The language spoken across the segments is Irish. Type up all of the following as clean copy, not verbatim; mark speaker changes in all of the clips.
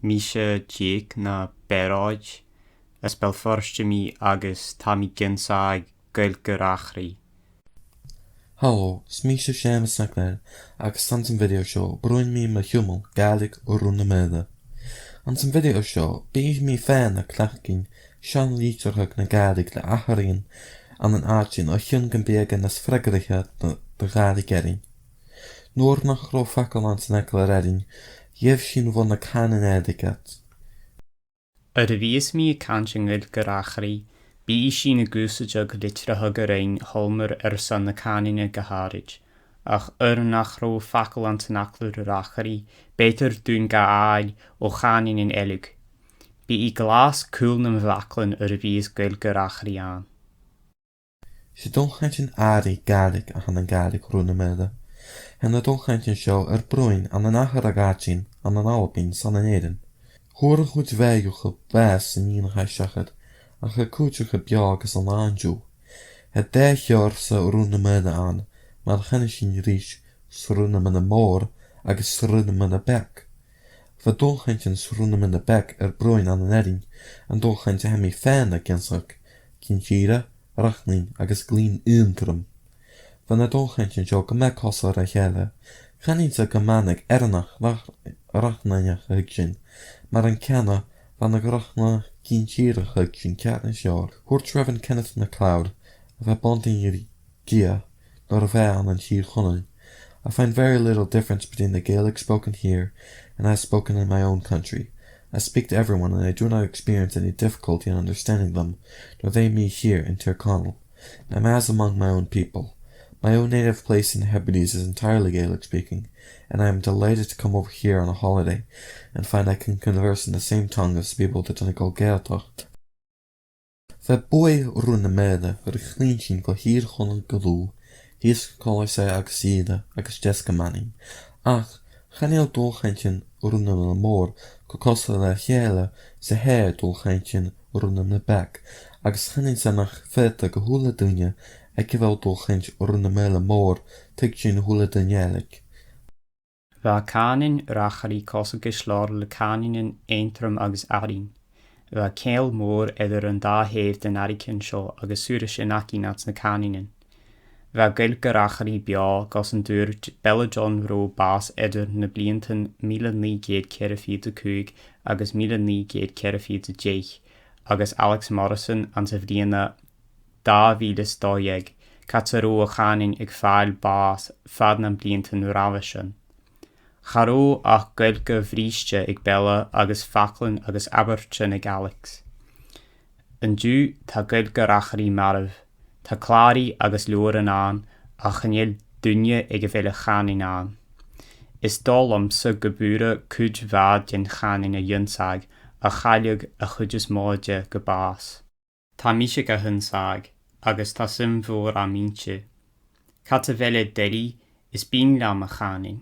Speaker 1: Misha Jake na Beráid, as bel forste mi agus Tommy Ginsag Gulgarachri.
Speaker 2: Hallo, Misha Seamus Nackler, agus san some video show, bruin mi ma humel, Gaelic o runde mede. An some video show, beig mi fan a clachkin, Sean Leiterhug na Gaelic le acharin, an an aartjin o hjungen begen as freggerigheid de Gaelic erin. Noor nach gro fakkel an zijn ekkel redding, jev sin von na canon ediket.
Speaker 1: Vies mi kansing Gulgarachri, bí sin a gúsajug litre hugarain holmer san na canine gaharij, ach nach ro fakkel an zijn ekkel rachari, beter dún ga ail o chanin in elug. Bí glas coolnum vaklen vies Gulgarachri aan.
Speaker 2: Se dolchantjen ari Gaelic a han an Gaelic runde mede. En de dolchantjen show bruin an an agaragachin an an alpin san an eden. Hoor goed weiguge bes in ien shachet, a gekoetjige bjages an aanju. Het 10 jaar se runde mede aan, maar gennishin riech srunde met de moor, agus srunde met de bek. Ve dolchantjen srunde met de bek bruin an an edin, en dolchantje hemi fende kensuk, kinchire, rachning agus glien intrum. Van het dolchantje jo gemek hossa rechelle, genin se gemanek ernach rachnanja hugjen, maar een kenna van de rachna kinchire hugjen katnis jaar. Hoort Trevin Kenneth MacLeod, of a bonting yuri gia, nor a vei an shir chonnen. I find very little difference between the Gaelic spoken here and as spoken in my own country. I speak to everyone and I do not experience any difficulty in understanding them, nor they me here in Tyrconnell. I am as among my own people. My own native place in the Hebrides is entirely Gaelic speaking, and I am delighted to come over here on a holiday and find I can converse in the same tongue as people that I call Gaeltacht. Ve boy runne mede, richlinshin go hier gonnen gedoe, hies kolle sei agside, agus deskemanning. Ach, ganeel dolgentjen runne me moor, kokosse le gele, ze hee dolgentjen runne me bek, agus ganin se nach vette gehoele dunje, ekki wel dolgentje runne mele moor, tikjin hoele dunjelik.
Speaker 1: Va canin rachari kosse geslaar le caninen eintrum agus arin. Va keel moor an da heeft den ariken sho agus surish inaki nats na caninen. Va Gulgarachri bia gos an dŵr Bella John ro bas na blianten 1940 agus 1940 agus Alex Morrison an sa bhriana 2002 cat sa ro a chanin ag fáil bas fad na blianten ravishan. Charó ach Gulga bhríste ag Bella agus Facklin agus Abertse ag Alex. An dú tá Gulgarachri marv, tá clári agus luaran an a chanel dunne ag a bheile chanin an. Is dólam sa gebúra cúd bhad den chanin a yunsag a chaliog a chudjus móide go bás. Tá míse go hunsag agus tá sim mhór a míse. Cat a bheile deri is bín lam a chanin.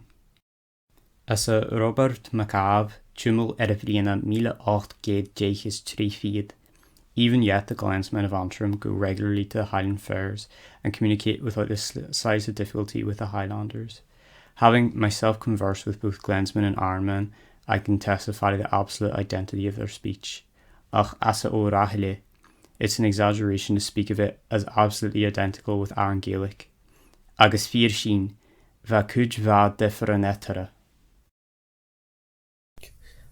Speaker 1: As a Robert McCabe tumul a bhriana 1833 even yet the clansmen of Antrim go regularly to the Highland fairs and communicate without the slightest of difficulty with the Highlanders. Having myself conversed with both clansmen and Ironmen, I can testify to the absolute identity of their speech. Ach asa o rahile, it's an exaggeration to speak of it as absolutely identical with Iron Gaelic. Agus fír sin, va cúd va differenettere.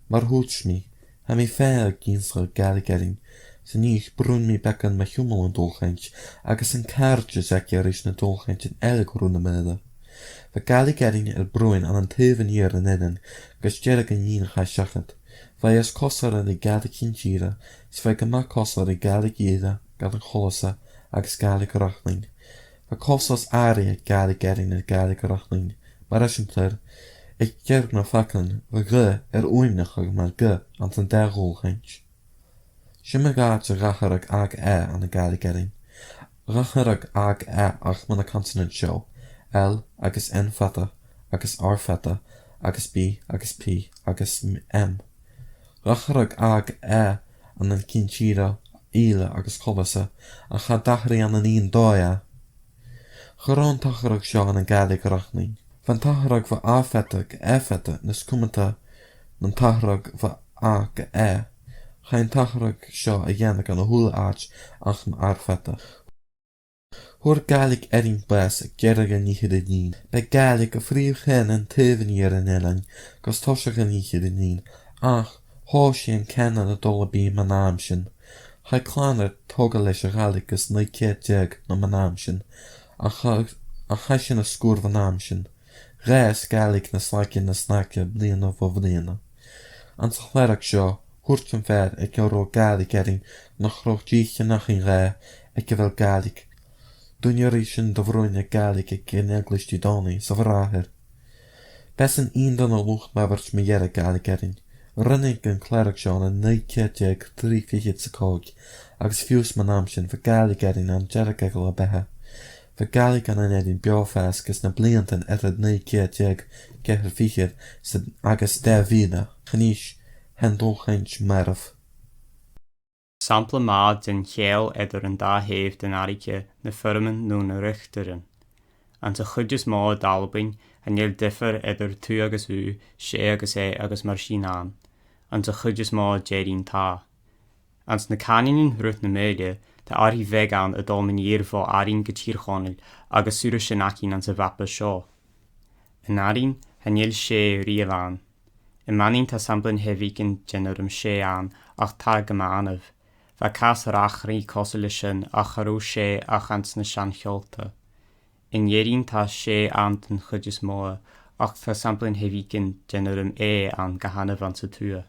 Speaker 2: Maar hoets mi, ha mi fair ginsra Gaelic erin, se nich brun mi bekken me humel en dolgentje, agus een kaartje zekjerish na dolgentje in elk runde mede. Va Gaelic erin bruin an 7 jaar in eden, gus jerk en yin ga shachet. Va jes kossar en de Gaelic kinchira, sve gemak kossar de Gaelic jeda, gad een chollese, agus Gaelic rachling. Va kossas ari Gaelic erin en Gaelic rachling, maar esimpler, ik jerk na faklen, va ge oimnach maar ge an ten der rolgentje. Shimme gaat ze racherig ag an de Gaelic erin. Racherig ag ach man a consonant show. L agus N feta, agus R feta, agus B, agus P, agus M. Racherig ag an an kinchira, ile agus chollese, a cha dachri an een doia. Geron tacherig show an Gaelic rachning. Van tacherig va A feta, E feta, nes kumenta, dan tacherig va a ga chain tachrach seo a dhéanana an húla áit ach an arfata. Thur gaelig erin bes ag geireg an níchad a dín. Be gaelig a fríomh chen an tuvaní ar an ealain, gus tosach an níchad a dín, ach hó sé an cenan a dul a bí man am sin. Cha clánar tóga leis a gaelig gus 9 na man am sin, a cha sin a scúr van am sin. Rés gaelig na slacin na snace bliana fo bliana. An sa chlerach seo, hwrt yn fer ag yw'r gaelig erin nach roch ddícha nach yn ré ag fel gaelig. Dwi'n yr eisiau dyfrwyn y gaelig ag yn eglis di doni, sa fy rahir. Bes yn un dan o lwch mafers mi er y gaelig erin. Rynnig yn clerach sio yn 9 3 sa cog, agos fiws man amsyn fy gaelig erin an jerag egl o beha. Fy gaelig an yn erin biofas gys na bliantan erad 9 gehyr fichir sydd agos de vida. Chanish, hendolchaint maraf.
Speaker 1: Sampla maad den cheal an da heeft den ariche na firmen no na richteren. An sa chudjes maad dalbing en jel differ tu agus u, sé agus agus mar sin aan. An sa chudjes maad jerin ta. Ans na caninin rut na meide, de ari vegan a dominier vo arin getierchonel agus sure shenakin an sa vappa sho. En arin en jel sé rievan. En manin ta samplen heviken generum sé aan, ach ta gemanev. Va cas rachri koselishen acharu sé achans na shancholte. In jerin ta sé anten chudjes moa, ach ta samplen heviken generum aan gahanev an sa tue.